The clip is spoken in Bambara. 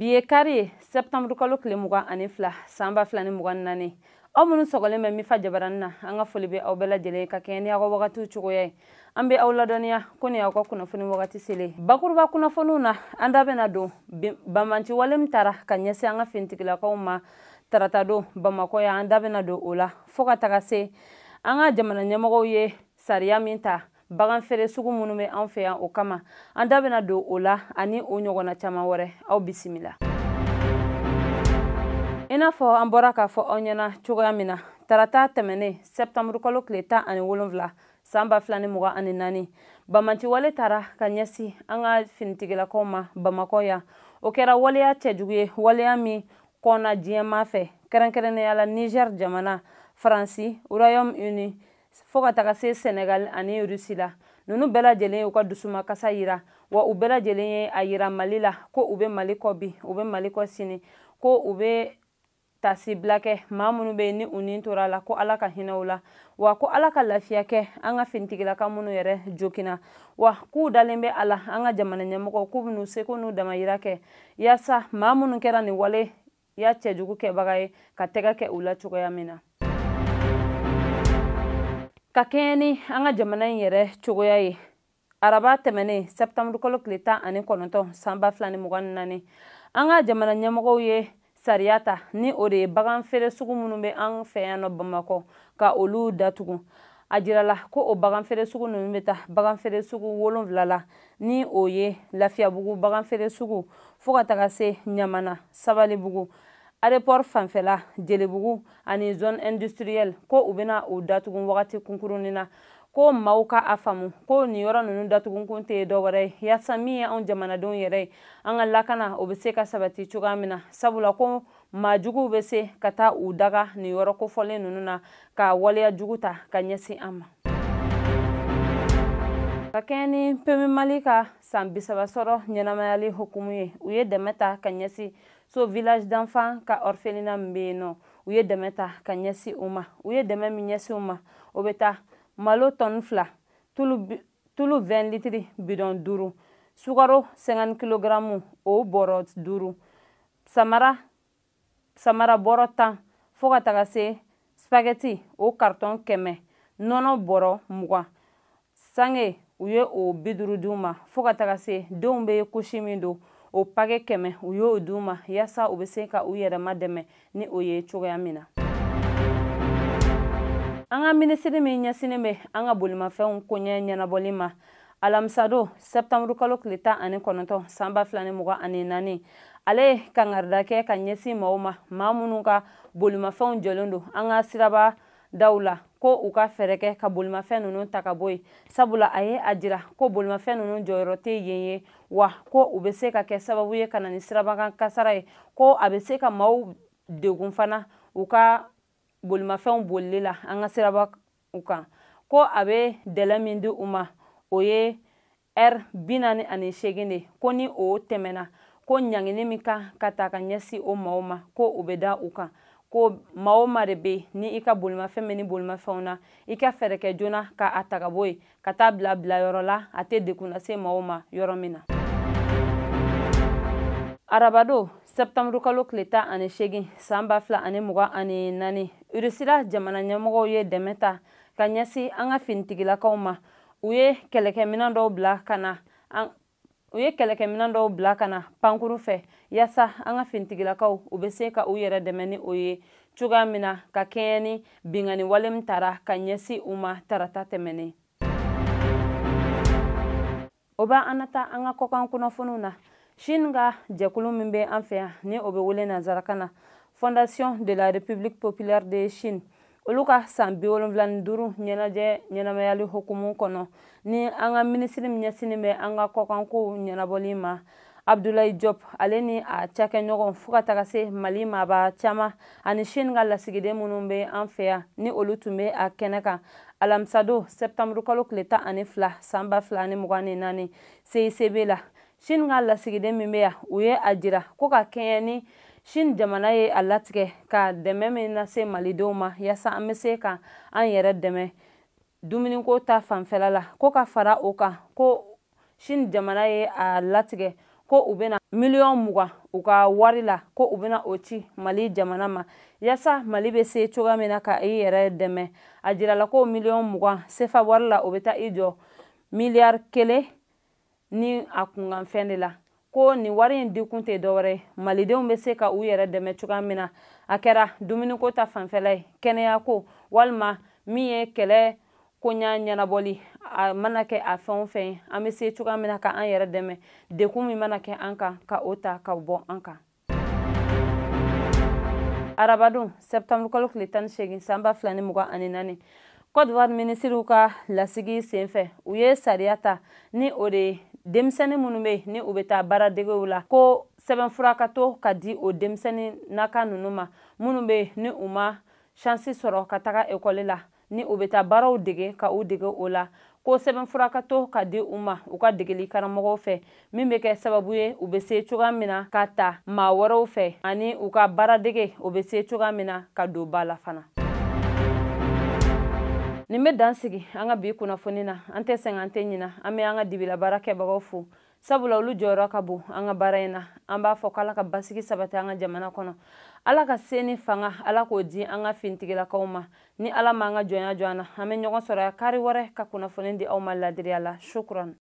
Biye kari septembre kalo kile mugan ani fila samba fila ni mugan nani aw minnu sɔgɔlen bɛ mifa jabaran na an ka foli bɛ aw bɛɛ lajɛlen ka kɛɲɛ ni aw ka wagatiw cogoya ye an bɛ aw ladɔnniya ko ni aw ka kunnafoni wagati selen bakuruba kunnafoniw na an da bɛna don bamanci wale min taara ka ɲɛsin an ka finitigilakaw ma tarata don Bamakɔ ya an da bɛna don o la fo ka taga se an ka jamana ɲɛmɔgɔw ye sariya min ta bagan feere sugu minnu bɛ an fɛ yan o kama an da bɛna don o la ani o ɲɔgɔnna caman wɛrɛ aw bisimila. I n'a fɔ an bɔra k'a fɔ aw ɲɛna cogoya min na tarata tɛmɛnen septembre kalo tile 17 san 2024 bamanci wale taara ka ɲɛsin an ka finitigilakaw ma Bamakɔ yan o kɛra waleya cɛjugu ye waleya min kɔnna diɲɛma fɛ kɛrɛnkɛrɛnnenya la Niger jamana Faransi Royaume-Uni fo ka taga se Senegal ani Rusi la nunu bɛɛ lajɛlen y'u ka dusumakasa yira wa u bɛɛ lajɛlen ye a yira Mali la ko u bɛ Mali kɔ bi u bɛ Mali kɔ sini ko u bɛ tasibila kɛ maa minnu bɛ yen ni u ni tora la ko Ala ka hinɛ u la wa ko Ala ka lafiya kɛ an ka finitigilaka minnu yɛrɛ jokina wa k'u dalen bɛ a la an ka jamana ɲɛmɔgɔw k'u bɛn'u seko n'u damayira kɛ yaasa maa minnu kɛra nin wale ya cɛjugu kɛbaga ye ka tɛgɛ kɛ u la cogoya min na. Ka kɛɲɛ ni an ka jamana in yɛrɛ cogoya ye araba tɛmɛnen septembre kalo tile 19 san 2024 an ka jamana ɲɛmɔgɔw ye sariya ta ni o de ye bagan feere sugu minnu bɛ an fɛ yan nɔ Bamakɔ ka olu datugu a jirala ko o bagan feere sugu ninnu bɛ taa bagan feere sugu 7 la ni o ye Lafiyabugu bagan feere sugu fo ka taga se Ɲamana Sabalibugu aéroport fanfɛla Jelibugu ani zone industrielle ko u bɛna o datugu wagati kunkurunin na ko maaw ka a faamu ko nin yɔrɔ ninnu datugu kun tɛ dɔwɛrɛ ye yaasa min ye anw jamanadenw yɛrɛ ye an ka lakana o bɛ se ka sabati cogoya min na sabula ko maajuguw bɛ se ka taa u daga nin yɔrɔ kofɔlen ninnu na ka waleya jugu ta ka ɲɛsin an ma. Ka kɛɲɛ ni PMI Mali ka san 30 sɔrɔ ɲɛnamayali hukumu ye u ye dɛmɛ ta ka ɲɛsin so village d'enfants ka orphelinat min bɛ yen nɔ u ye dɛmɛ ta ka ɲɛsin u ma u ye dɛmɛ min ɲɛsin u ma o bɛ taa malo tɔni 2 tulu 20 litiri bidon 5 sukaro 50 kilogramu o bɔrɔ 5 samara bɔrɔ 10 fo ka taga se spaghetti o carton 100 nɔnɔ bɔrɔ 20 sange u ye o 50 d'u ma fo ka taga se denw bɛ kusi min don o pake 100 u y'o d'u ma yaasa u bɛ se ka u yɛrɛma dɛmɛ ni o ye cogoya min na. An ka minisiri min ɲɛsinnen bɛ an ka bolimafɛnw koɲɛ ɲɛnabɔli ma alamisa don septembre kalo tile 19 san 2024 ale ye kangarida kɛ ka ɲɛsin maaw ma maa minnu ka bolimafɛnw jɔlen don an ka siraba daw la ko u ka fɛɛrɛ kɛ ka bolimafɛn ninnu ta ka bɔ yen sabula a ye a jira ko bolimafɛn ninnu jɔyɔrɔ tɛ yen ye wa ko u bɛ se ka kɛ sababu ye ka na ni sirabakan kasara ye ko a bɛ se ka maaw degun fana u ka bolimafɛnw bolili la an ka siraba kan ko a bɛ dɛlɛ min di u ma o ye heure 48 de ko ni o tɛmɛna ko ɲangini min kan ka ta ka ɲɛsin o maaw ma ko o bɛ da u kan ko maa o maa de bɛ ni i ka bolimafɛn bɛ ni bolimafɛnw na i ka fɛɛrɛ kɛ joona ka a ta ka bɔ yen ka taa bila yɔrɔ la a tɛ degun lase maaw ma yɔrɔ min na. Arabado septembre kalo tile 18 san 2024 Rusila jamana ɲɛmɔgɔw ye dɛmɛ ta ka ɲɛsin an ka finitigilakaw ma u ye kɛlɛkɛminɛn dɔw bila ka na pankuru fɛ yaasa an ka finitigilakaw u bɛ se ka u yɛrɛ dɛmɛ ni o ye cogoya min na ka kɛɲɛ ni bingani wale min taara ka ɲɛsin u ma tarata tɛmɛnen. O b'a an nata an ka kɔkan kunnafoniw na Chine ka jɛkulu min bɛ an fɛ yan ni o bɛ wele nanzarakan na Fondation de la République populaire de Chine olu ka san 75 ɲɛnajɛ ɲɛnamayali hukumu kɔnɔ ni an ka minisiri min ɲɛsinnen bɛ an ka kɔkanko ɲɛnabɔli ma Abdoulaye Diop ale ni a cakɛɲɔgɔn fo ka taga se Mali maaba caman ani Chine ka lasigiden minnu bɛ an fɛ yan ni olu tun bɛ a kɛnɛ kan alamisa don septembre kalo tile 12 san 2024 CICB la Chine ka lasigiden min bɛ yan u ye a jira ko ka kɛɲɛ ni Chine jamana ye a latigɛ ka dɛmɛ min lase malidenw ma yaasa an bɛ se ka an yɛrɛ dɛmɛ dumuniko ta fanfɛla la ko ka fara o kan ko Chine jamana ye a latigɛ ko u bena miliyɔn 20 u ka wari la ko u bena o ci Mali jamana ma yasa Mali be se cogoya min na ka i yɛrɛ dɛmɛ a jirala ko miliyɔn 20 sefa wari la o be taa i jɔ miliyari 1 ni a kunkanfɛn de la ko ni wari in dikun tɛ dɔwɛrɛ malidenw be se ka u yɛrɛ dɛmɛ cogoya min na a kɛra dumuniko ta fanfɛla ye kɛnɛya ko walima min ye kɛlɛ koɲa ɲɛnabɔli a mana kɛ a fɛn o fɛn an be se cogoya min na ka an yɛrɛ dɛmɛ dekun min mana kɛ an kan ka o ta ka bɔ an kan. Arabadon septembre kalo tile 18 san 2024 Côte d'Ivoire minisiriw ka lasigi senfɛ u ye sariya ta ni o de ye denmisɛnnin minnu be ni u be taa baaradegew la ko sɛbɛnfura ka to ka di o denmisɛnnin naka ninnu ma minnu be ni u ma shansi sɔrɔ ka taga ekɔli la ni u be taa baaraw dege ka u dege o la ko sɛbɛnfura ka to ka di u ma u ka degeli karamɔgɔw fɛ min be kɛ sababu ye u be se cogoya min na ka ta maa wɛrɛw fɛ ani u ka baaradege u be se cogoya min na ka don ba la fana. Nin be dan sigi an ka bi kunnafoni na an tɛ sɛgɛn an tɛ ɲina an be an ka dibila baarakɛbagaw fo sabula olu jɔyɔrɔ ka bon an ka baara in na an b'a fɔ k'Ala ka basigi sabati an ka jamana kɔnɔ Ala ka se ni fanga Ala k'o di an ka finitigilakaw ma ni Ala ma an ka jɔnya jɔ an na an be ɲɔgɔn sɔrɔ ya kari wɛrɛ ka kunnafoni di aw ma ladiriya la shukran.